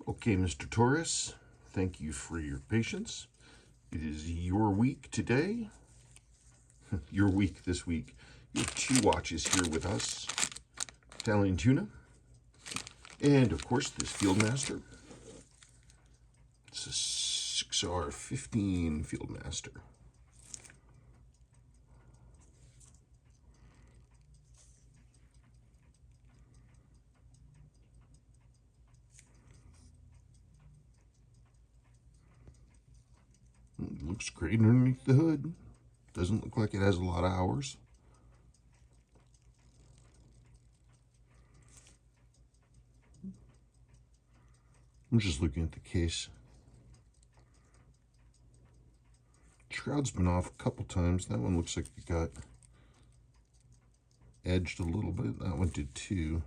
Okay, Mr. Torres, thank you for your patience. It is your week today. Your week this week. You have two watches here with us. Italian Tuna. And, of course, this Fieldmaster. It's a 6R15 Fieldmaster. It looks great underneath the hood. Doesn't look like it has a lot of hours. I'm just looking at the case. Shroud's been off a couple times. That one looks like it got edged a little bit. That one did too.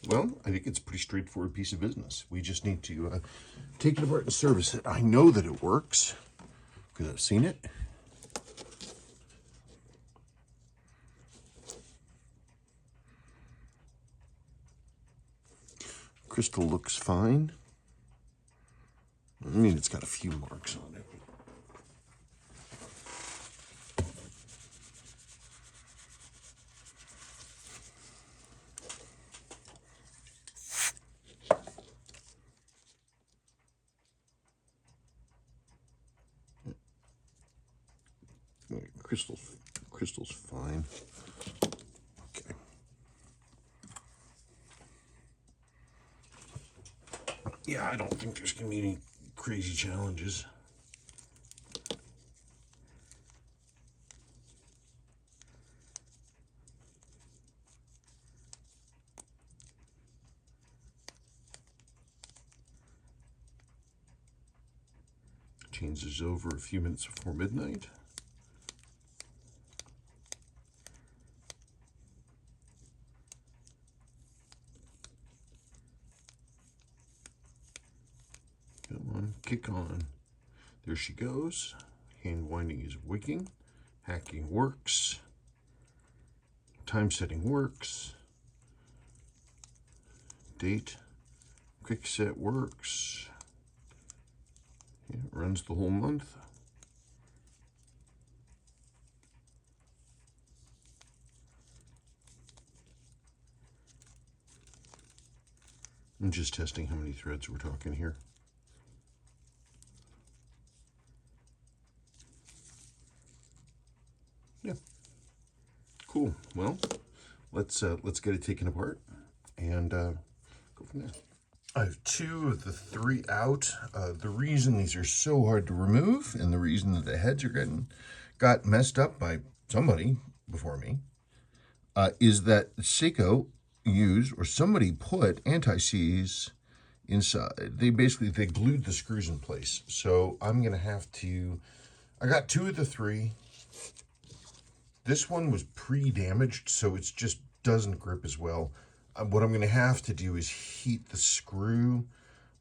Well, I think it's a pretty straightforward piece of business. We just need to take it apart and service it. I know that it works because I've seen it. Crystal looks fine. I mean, it's got a few marks on it. Crystal's fine. Okay. Yeah, I don't think there's gonna be any crazy challenges. Changes over a few minutes before midnight. Come on, kick on. There she goes. Hand winding is wigging. Hacking works. Time setting works. Date. Quick set works. Yeah, it runs the whole month. I'm just testing how many threads we're talking here. Yeah. Cool. Well, let's get it taken apart and go from there. I have two of the three out. The reason these are so hard to remove and the reason that the heads are got messed up by somebody before me is that Seiko used, or somebody put, anti-seize inside. They glued the screws in place. So I'm gonna have to, I got two of the three. This one was pre-damaged, so it just doesn't grip as well. What I'm going to have to do is heat the screw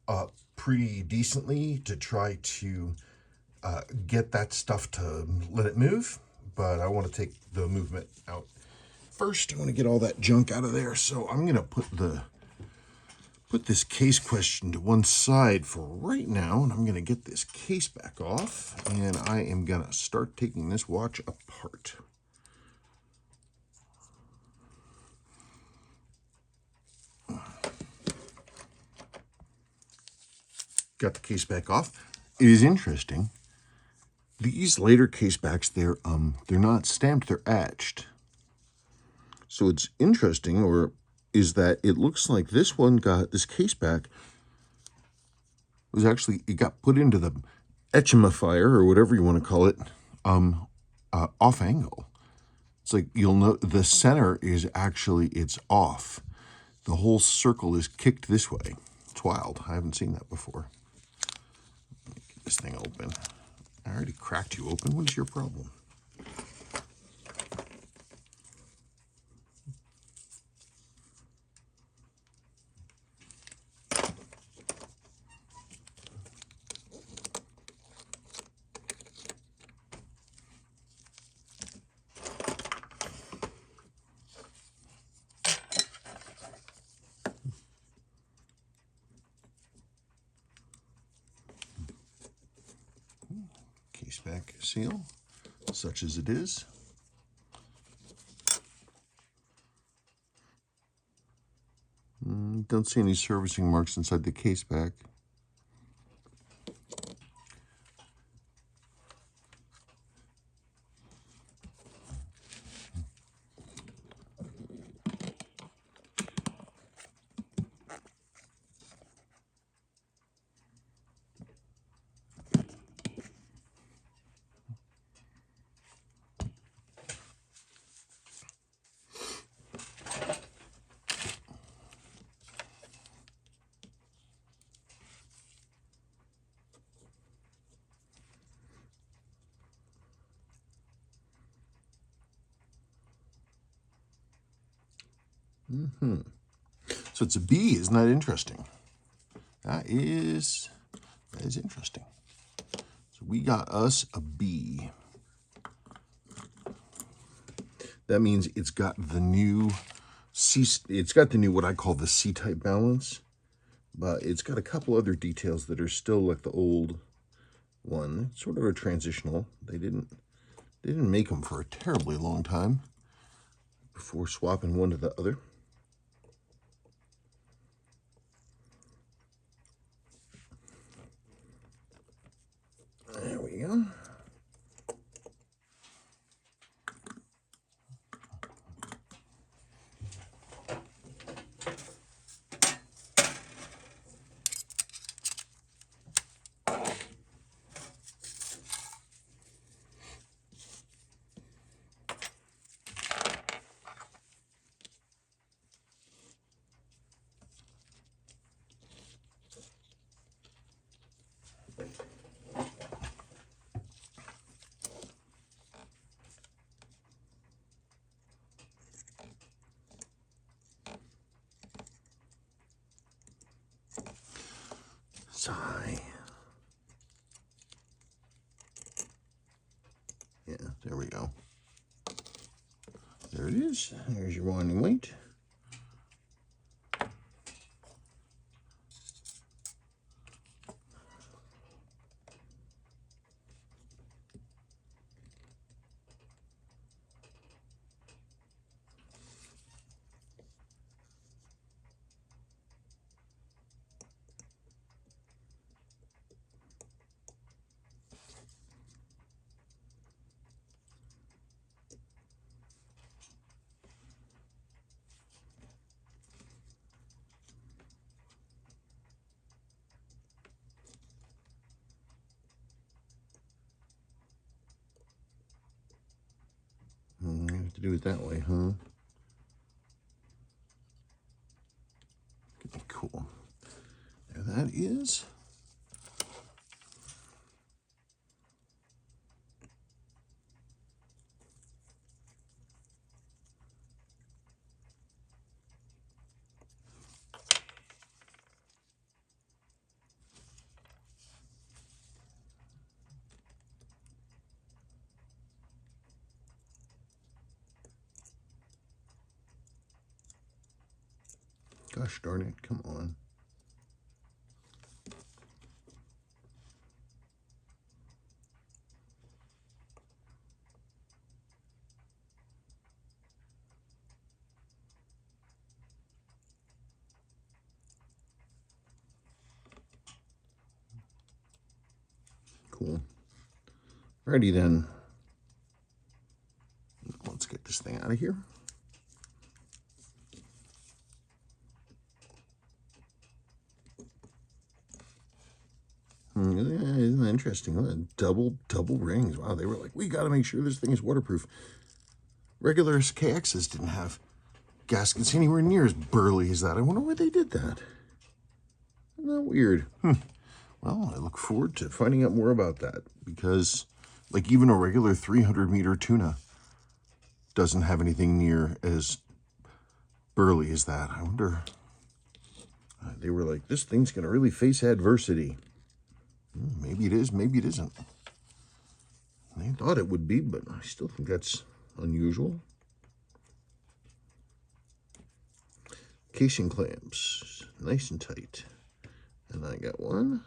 up pretty decently to try to get that stuff to let it move, but I want to take the movement out first. I want to get all that junk out of there, so I'm going to put this case question to one side for right now, and I'm going to get this case back off, and I am going to start taking this watch apart. Got the case back off. It is interesting. These later case backs, they're not stamped, they're etched. So it's interesting, or is that it looks like this one this case back was actually, it got put into the etchamifier, or whatever you want to call it, off angle. It's like, you'll note the center is actually, it's off. The whole circle is kicked this way. It's wild. I haven't seen that before. Get this thing open. I already cracked you open. What's your problem? case back seal, such as it is. Don't see any servicing marks inside the case back. So it's a B, isn't that interesting? That is interesting. So we got us a B. That means it's got the new what I call the C-type balance, but it's got a couple other details that are still like the old one, sort of a transitional. They didn't make them for a terribly long time before swapping one to the other. There we go. Sigh. Yeah, there we go. There it is. There's your winding weight. You have to do it that way, huh? Cool. There that is. Gosh darn it, come on. Cool. Alrighty then. Let's get this thing out of here. Isn't that interesting? Double rings. Wow, they were like, we got to make sure this thing is waterproof. Regular KXs didn't have gaskets anywhere near as burly as that. I wonder why they did that. Isn't that weird? Well, I look forward to finding out more about that, because like even a regular 300-meter tuna doesn't have anything near as burly as that. I wonder, they were like, this thing's going to really face adversity. Maybe it is, maybe it isn't. They thought it would be, but I still think that's unusual. Casing clamps, nice and tight. And I got one.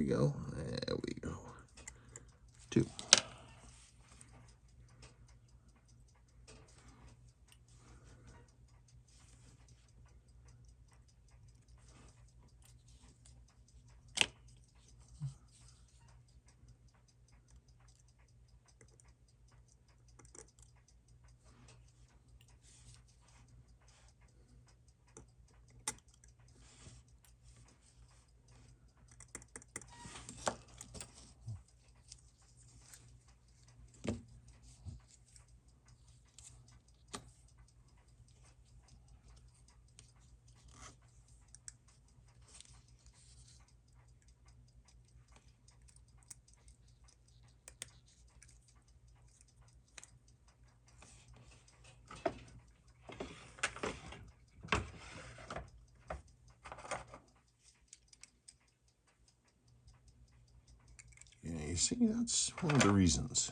go. There we go. 2. Yeah, you see, that's one of the reasons.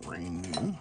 Brand new.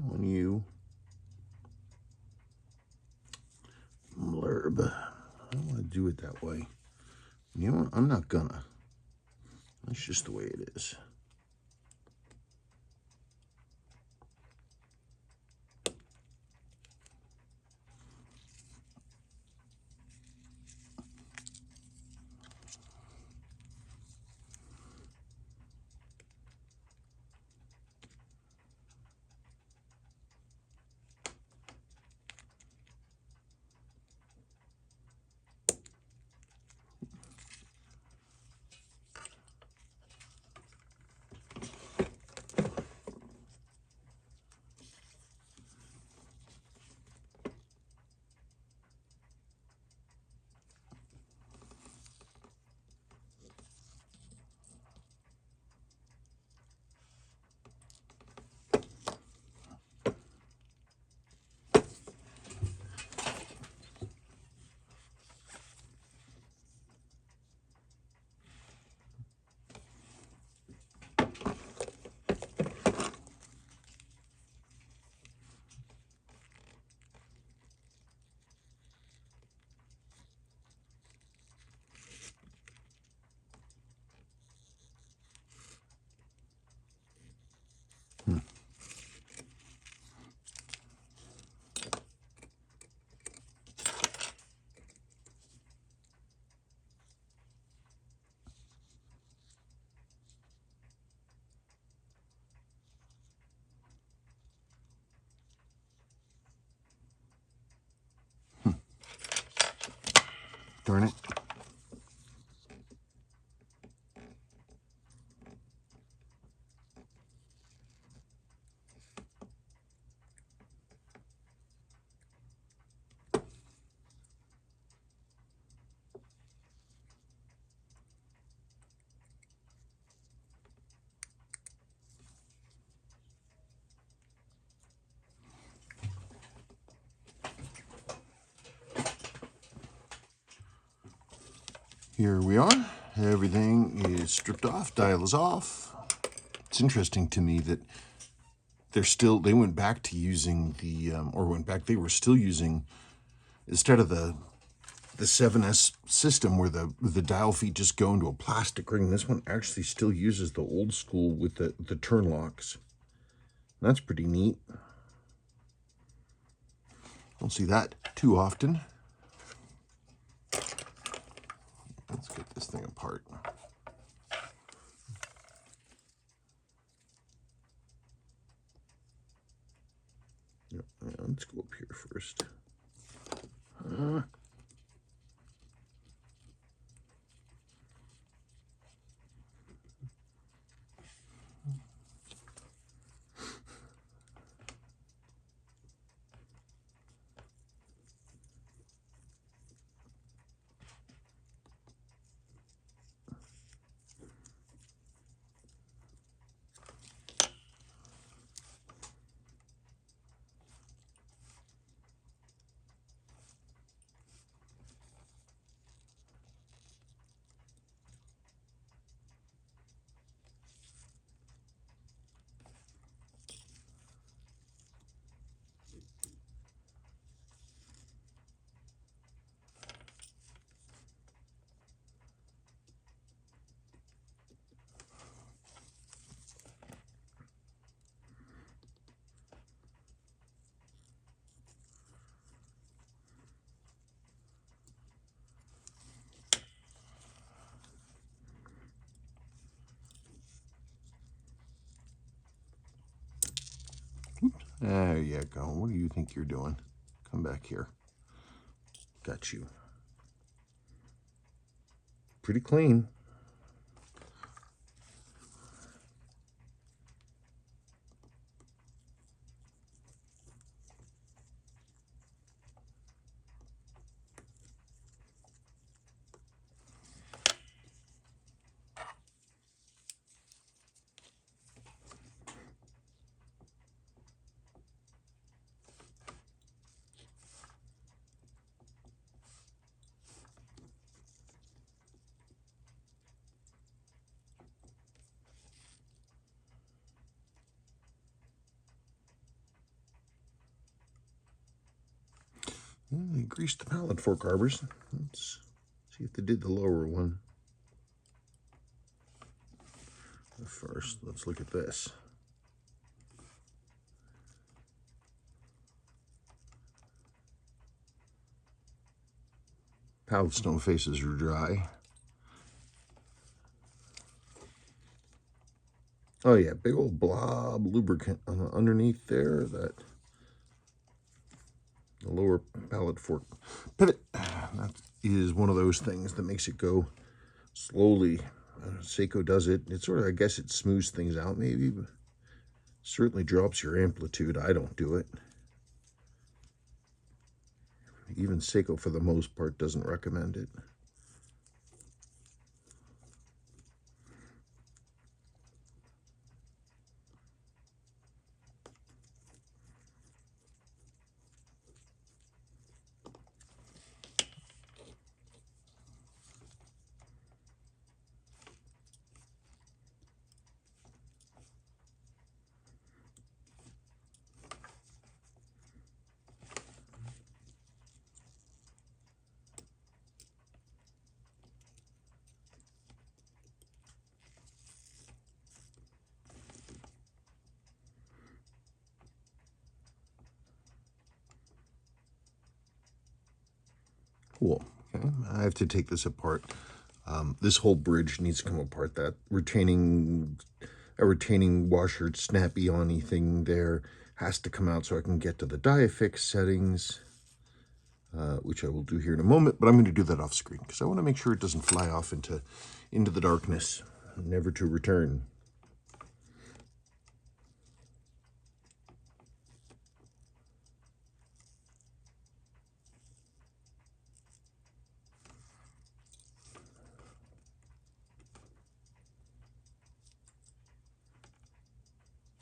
When you blurb, I don't want to do it that way. You know what? I'm not gonna. That's just the way it is. Darn it. Here we are. Everything is stripped off, dial is off. It's interesting to me that they went back to using they were still using, instead of the 7S system where the dial feet just go into a plastic ring, this one actually still uses the old school with the turn locks. That's pretty neat. Don't see that too often. Let's get this thing apart. Yeah, let's go up here first. There you go. What do you think you're doing? Come back here. Got you. Pretty clean. They greased the pallet fork arbors. Let's see if they did the lower one. First, let's look at this. Pallet stone faces are dry. Oh yeah, big old blob lubricant underneath there. The lower pallet fork pivot. That is one of those things that makes it go slowly. Seiko does it. It sort of, I guess it smooths things out maybe, but certainly drops your amplitude. I don't do it. Even Seiko, for the most part, doesn't recommend it. Cool. Okay, I have to take this apart. This whole bridge needs to come apart. That retaining washer snappy-on-y thing there has to come out so I can get to the diafix settings, which I will do here in a moment. But I'm going to do that off screen because I want to make sure it doesn't fly off into the darkness, never to return.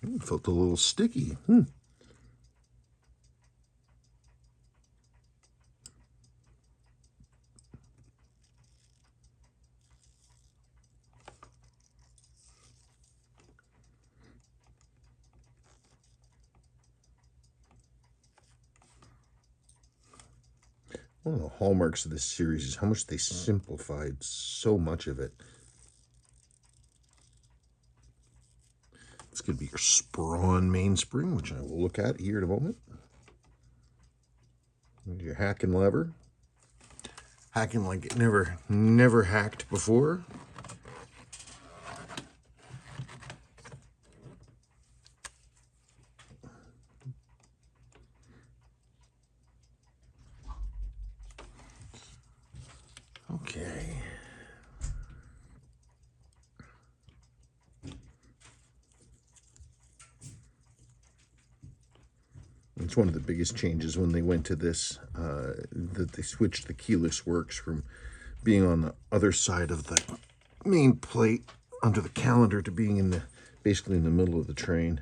It felt a little sticky. One of the hallmarks of this series is how much they simplified so much of it. It's going to be your Sprawn mainspring, which I will look at here in a moment. Your hacking lever. Hacking like it never hacked before. Okay. It's one of the biggest changes when they went to this, that they switched the keyless works from being on the other side of the main plate under the calendar to being in the basically in the middle of the train.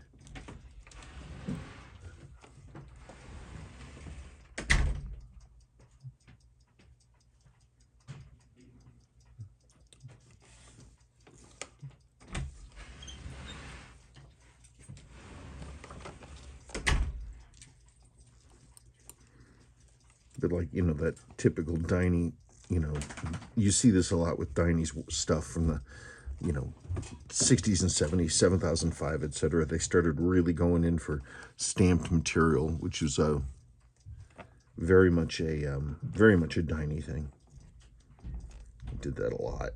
But like, you know, that typical Dynie, you know, you see this a lot with Dynie's stuff from the, you know, 60s and 70s, 7005, etc. They started really going in for stamped material, which is very much a Dynie thing. Did that a lot.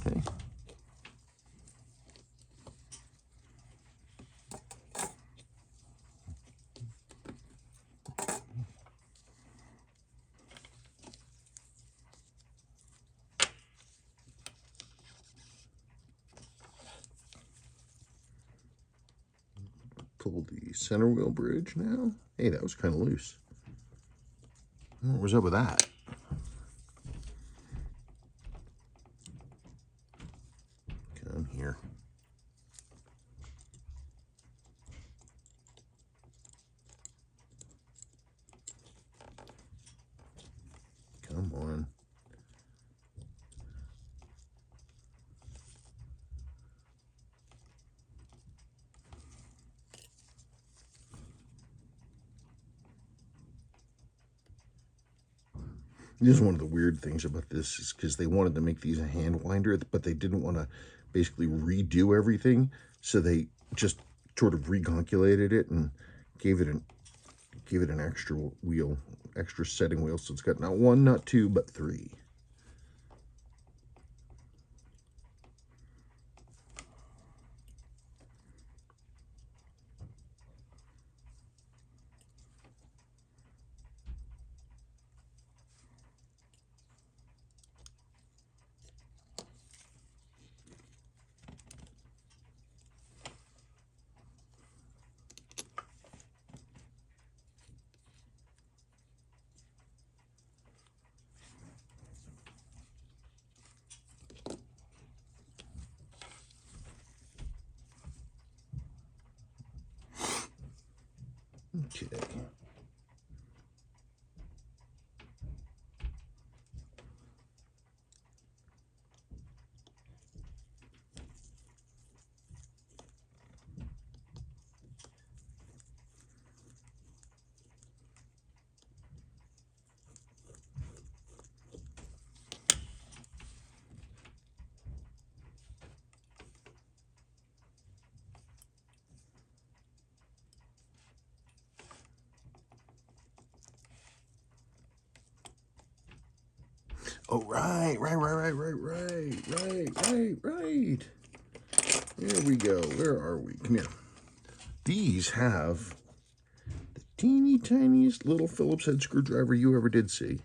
Okay. Pull the center wheel bridge now. Hey, that was kind of loose. What was up with that? Come here. Come on. This is one of the weird things about this is because they wanted to make these a hand winder, but they didn't want to basically redo everything. So they just sort of reconculated it and gave it an extra wheel, extra setting wheel. So it's got not one, not two, but three. Okay. Oh, right. There we go. Where are we? Come here. These have the teeny tiniest little Phillips head screwdriver you ever did see.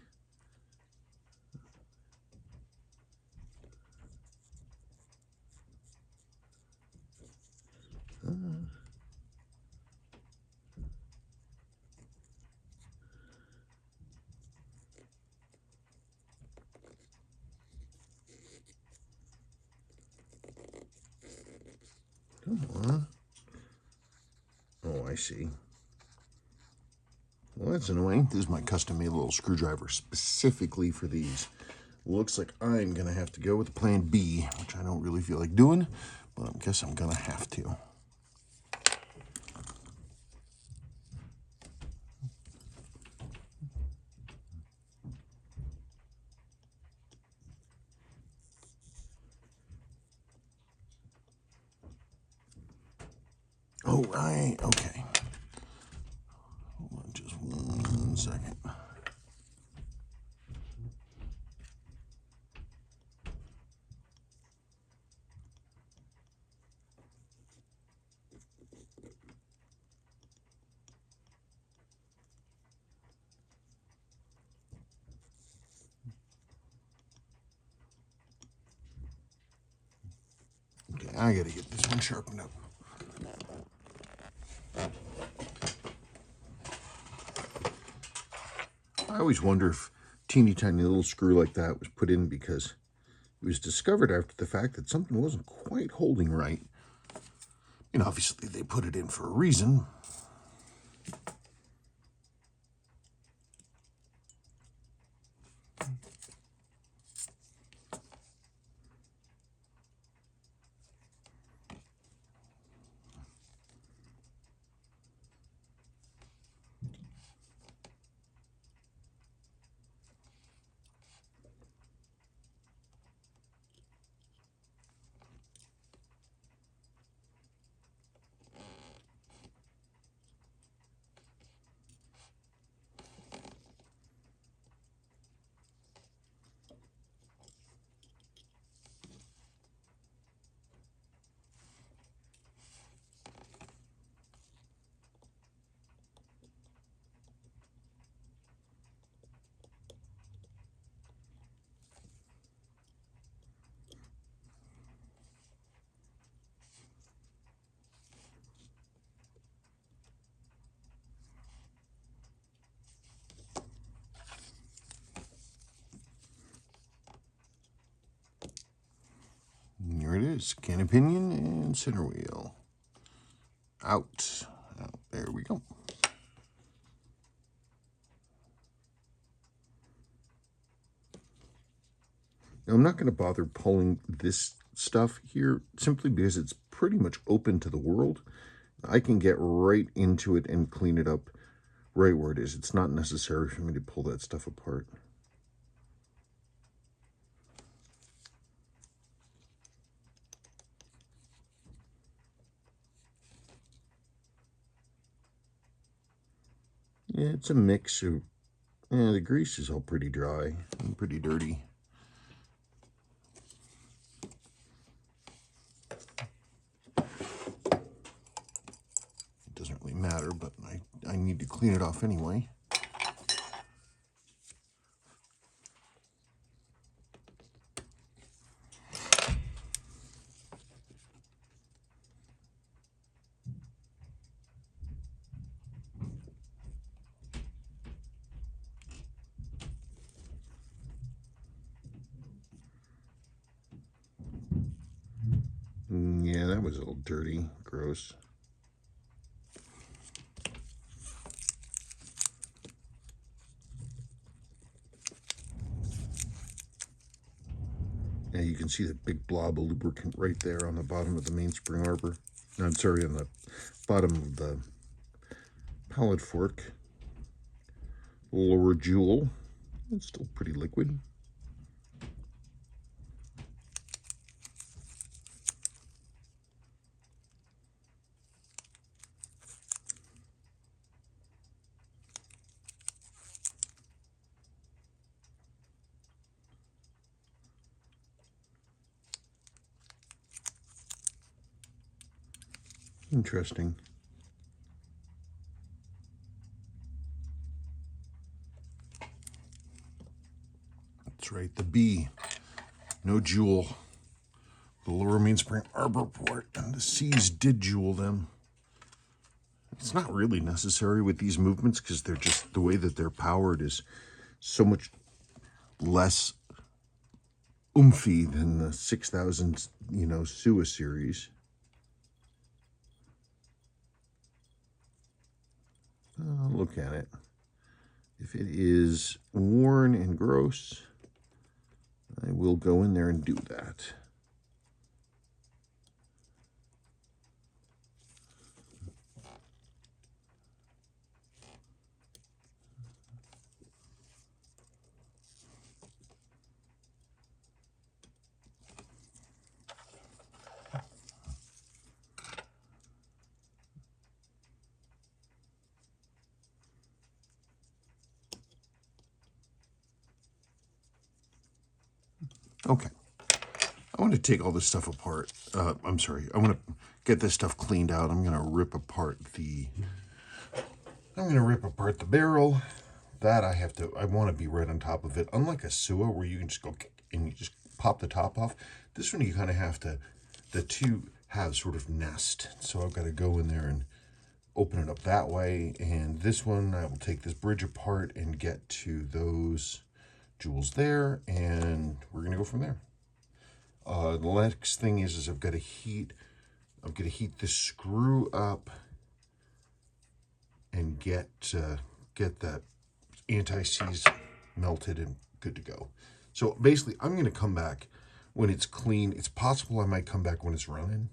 Come on. Oh, I see. Well, that's annoying. This is my custom-made little screwdriver specifically for these. Looks like I'm going to have to go with plan B, which I don't really feel like doing, but I guess I'm going to have to. Oh, right. Okay. Hold on just 1 second. Okay, I got to get this one sharpened up. I always wonder if teeny tiny little screw like that was put in because it was discovered after the fact that something wasn't quite holding right. And obviously they put it in for a reason. And here it is, cannon pinion and center wheel. Out. There we go. Now, I'm not going to bother pulling this stuff here simply because it's pretty much open to the world. I can get right into it and clean it up right where it is. It's not necessary for me to pull that stuff apart. Yeah, it's a mix of, yeah, the grease is all pretty dry and pretty dirty. It doesn't really matter, but I need to clean it off anyway. Yeah, that was a little dirty, gross. Yeah, you can see the big blob of lubricant right there on the bottom of the mainspring arbor. No, I'm sorry, on the bottom of the pallet fork. Lower jewel. It's still pretty liquid. Interesting. That's right, the B. No jewel. The lower mainspring arbor port, and the C's did jewel them. It's not really necessary with these movements because they're just, the way that they're powered is so much less oomphy than the 6000, Sua series. look at it. If it is worn and gross, I will go in there and do that. Okay, I want to take all this stuff apart. I'm sorry, I want to get this stuff cleaned out. I'm going to rip apart the barrel. That I want to be right on top of it. Unlike a sewer where you can just go and you just pop the top off, this one you kind of have to, the two have sort of nest. So I've got to go in there and open it up that way. And this one, I will take this bridge apart and get to those jewels there, and we're gonna go from there. The next thing is I'm gonna heat this screw up and get that anti-seize melted and good to go. So basically, I'm gonna come back when it's clean. It's possible I might come back when it's running,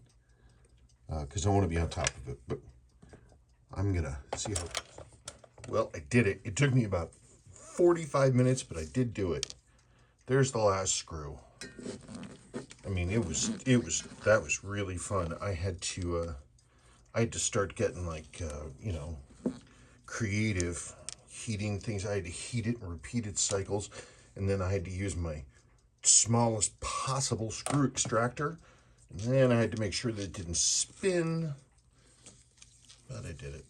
because I want to be on top of it. But I'm gonna see how well I did it. It took me about 45 minutes, but I did do it. There's the last screw. I mean, that was really fun. I had to start getting like, you know, creative heating things. I had to heat it in repeated cycles, and then I had to use my smallest possible screw extractor, and then I had to make sure that it didn't spin, but I did it.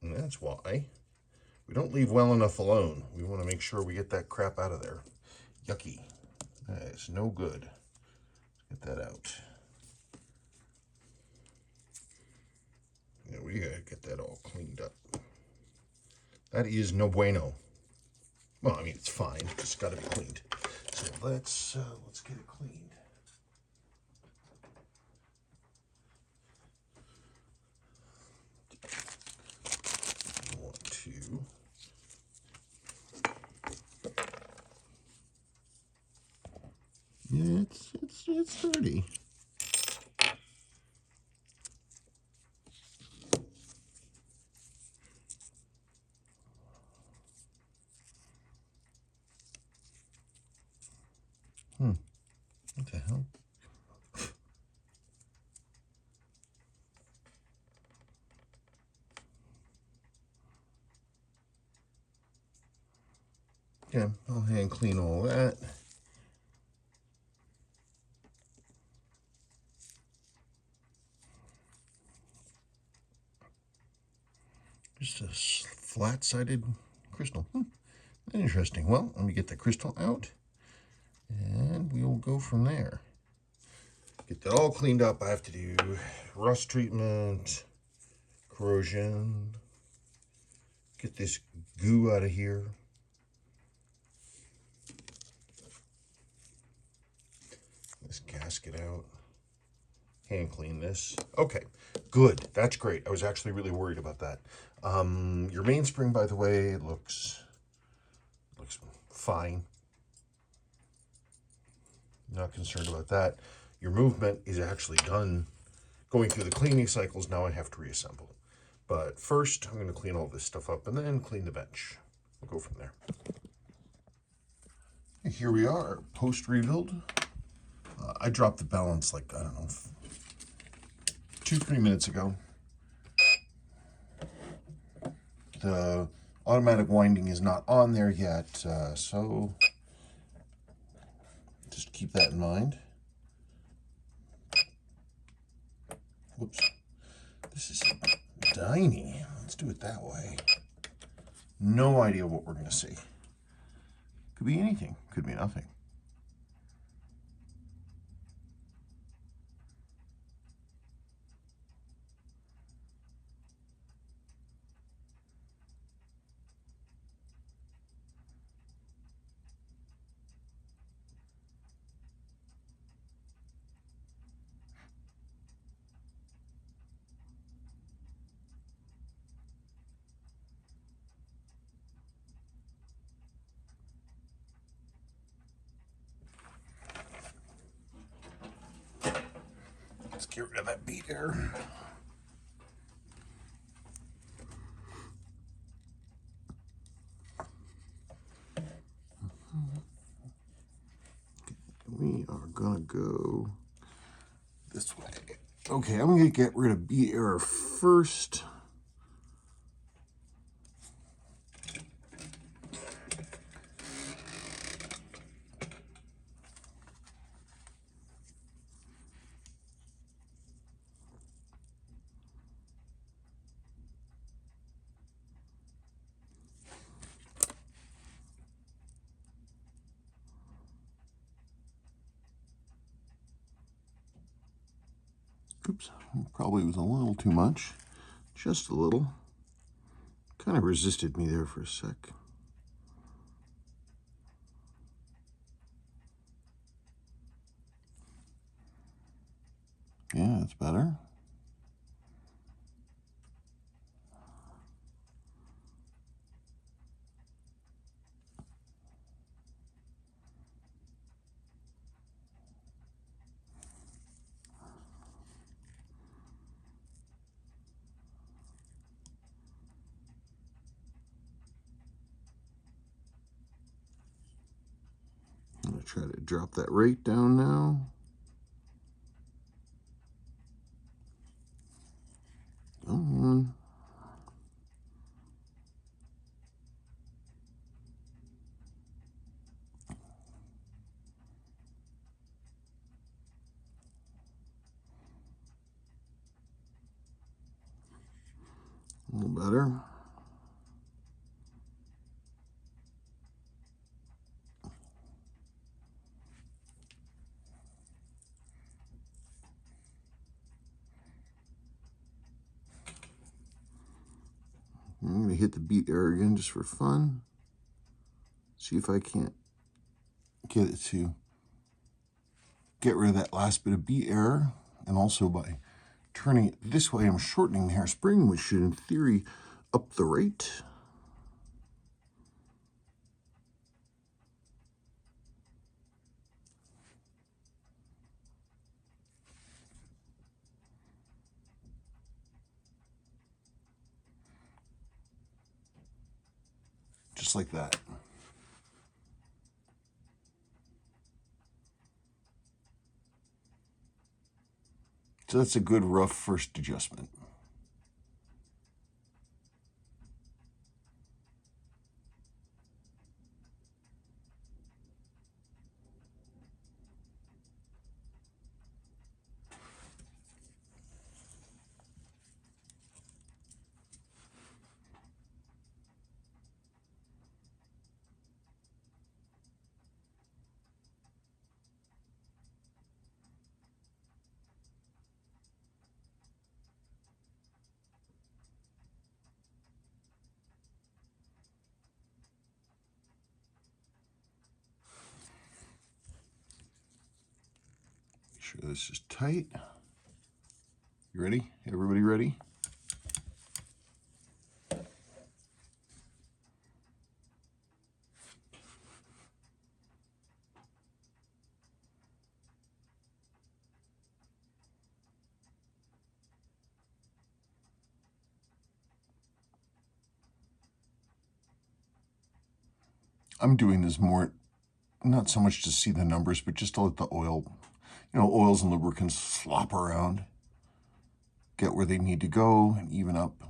And that's why we don't leave well enough alone. We want to make sure we get that crap out of there. Yucky. That is no good. Get that out. Yeah, we gotta get that all cleaned up. That is no bueno. Well, I mean, it's fine. It's got to be cleaned. So let's get it cleaned. I want to. Yeah, it's dirty. What the hell? Yeah, I'll hand clean all that. Just a flat-sided crystal. Interesting. Well, let me get the crystal out, and we'll go from there. Get that all cleaned up. I have to do rust treatment, corrosion, get this goo out of here. This gasket out. Hand clean this. Okay, good. That's great. I was actually really worried about that. Your mainspring, by the way, looks fine. Not concerned about that. Your movement is actually done. Going through the cleaning cycles, now I have to reassemble. But first, I'm going to clean all this stuff up and then clean the bench. We'll go from there. Here we are, post-rebuild. I dropped the balance like, I don't know, 2-3 minutes ago. The automatic winding is not on there yet, so just keep that in mind. Whoops. This is tiny. Let's do it that way. No idea what we're going to see. Could be anything. Could be nothing. Get rid of that bead error. We are gonna go this way. Okay, I'm gonna get rid of bead error first. Oops, probably was a little too much. Just a little. Kind of resisted me there for a sec. Yeah, that's better. I'm going to try to drop that rate down now. Come on. A little better. I'm going to hit the beat error again just for fun. See if I can't get it to get rid of that last bit of beat error. And also by turning it this way, I'm shortening the hairspring, which should in theory up the rate. Just like that. So that's a good rough first adjustment. Make sure this is tight. You ready? Everybody ready? I'm doing this more, not so much to see the numbers, but just to let the oil, oils and lubricants flop around, get where they need to go and even up.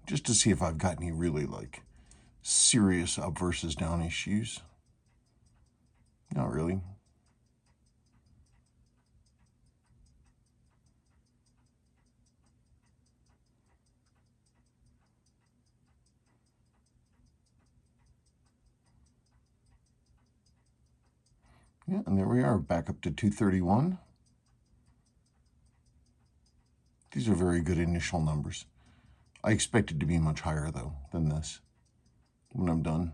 Just to see if I've got any really like serious up versus down issues. Not really. Yeah, and there we are, back up to 231. These are very good initial numbers. I expect it to be much higher, though, than this when I'm done.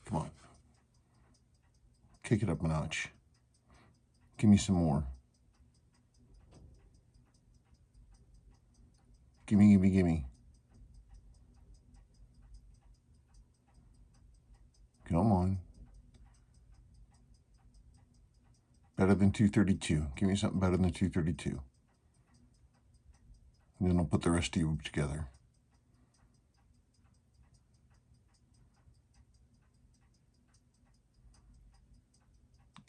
Come on. Kick it up a notch. Give me some more. Gimme, gimme, gimme. Come on. Better than 232. Give me something better than 232. And then I'll put the rest of you together.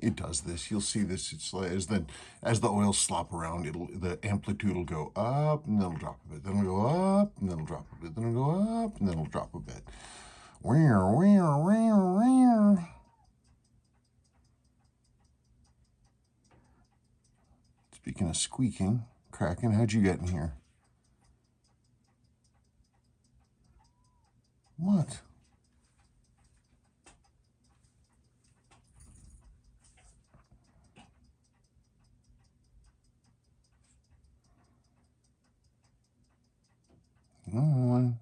It does this. You'll see this. It's like as the oils slop around, the amplitude will go up and then it'll drop a bit. Then it'll go up and then it'll drop a bit. Then it'll go up and then it'll drop a bit. Speaking of squeaking, Kraken, how'd you get in here? What? Come on.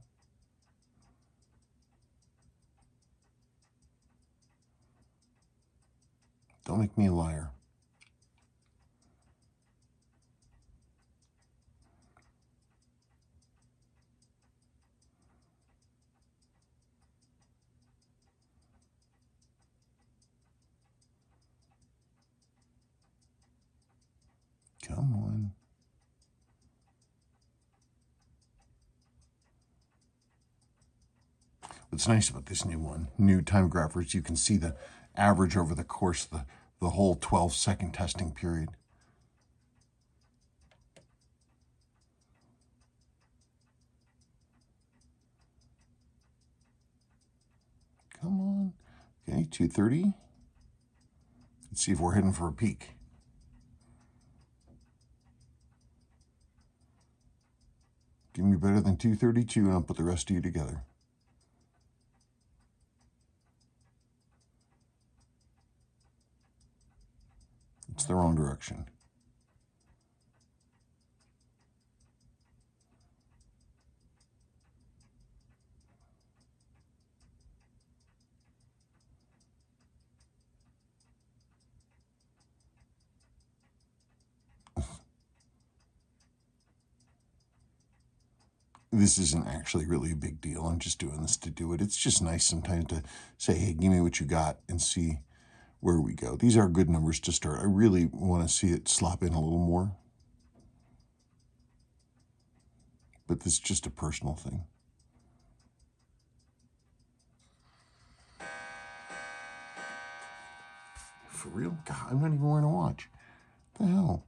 Don't make me a liar. Come on. What's nice about this new timegrapher, is you can see the average over the course of the whole 12-second testing period. Come on. Okay, 230. Let's see if we're heading for a peak. Give me better than 232 and I'll put the rest of you together. It's the wrong direction. This isn't actually really a big deal. I'm just doing this to do it. It's just nice sometimes to say, hey, give me what you got and see where we go. These are good numbers to start. I really want to see it slop in a little more. But this is just a personal thing. For real? God, I'm not even wearing a watch. What the hell?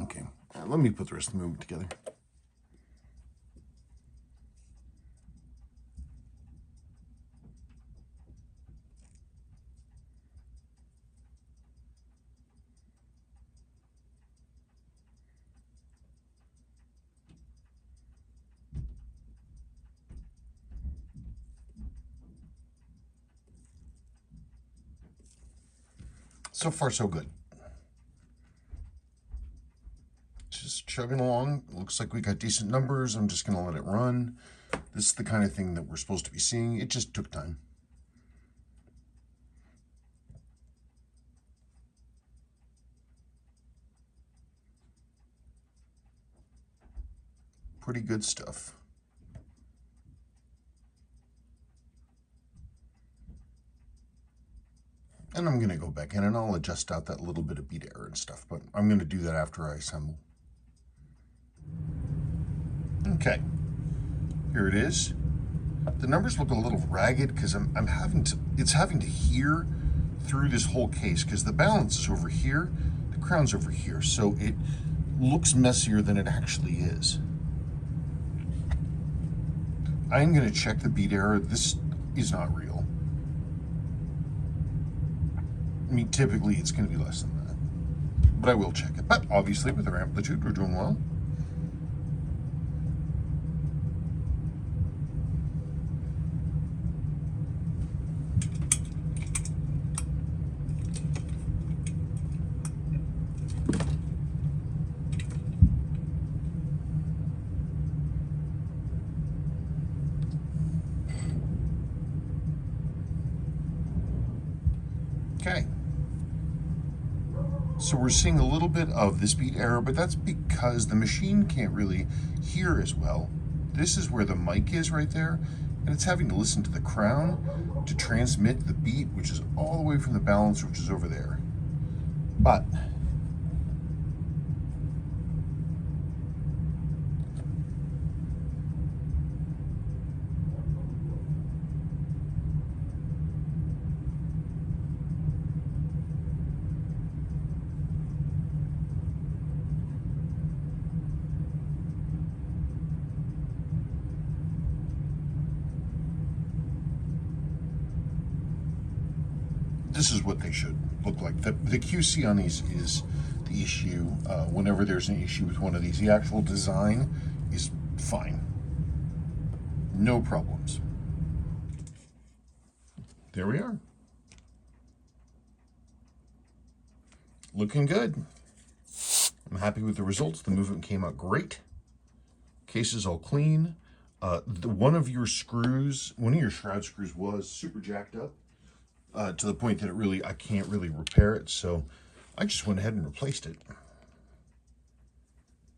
Okay, let me put the rest of the movement together. So far, so good. Just chugging along. Looks like we got decent numbers. I'm just going to let it run. This is the kind of thing that we're supposed to be seeing. It just took time. Pretty good stuff. And I'm going to go back in and I'll adjust out that little bit of beat error and stuff, but I'm going to do that after I assemble. Okay, here it is. The numbers look a little ragged because it's having to hear through this whole case because the balance is over here, the crown's over here, so it looks messier than it actually is. I'm going to check the beat error. This is not real. I mean, typically it's going to be less than that, but I will check it. But obviously with our amplitude, we're doing well. Okay. So we're seeing a little bit of this beat error, but that's because the machine can't really hear as well. This is where the mic is right there, and it's having to listen to the crown to transmit the beat, which is all the way from the balancer, which is over there. But this is what they should look like. The QC on these is the issue. Whenever there's an issue with one of these, the actual design is fine. No problems. There we are. Looking good. I'm happy with the results. The movement came out great. Case is all clean. One of your shroud screws was super jacked up. To the point that I can't really repair it, so I just went ahead and replaced it.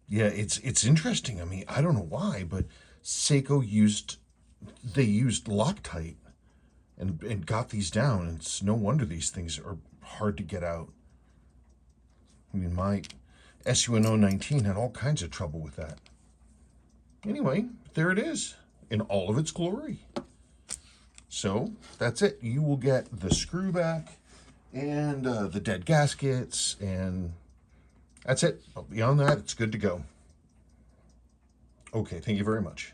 Yeah, it's interesting. I mean, I don't know why, but Seiko used Loctite and got these down, and it's no wonder these things are hard to get out. I mean, my SUNO 19 had all kinds of trouble with that. Anyway, there it is in all of its glory. So that's it. You will get the screw back and the dead gaskets, and that's it. But beyond that, it's good to go. Okay, thank you very much.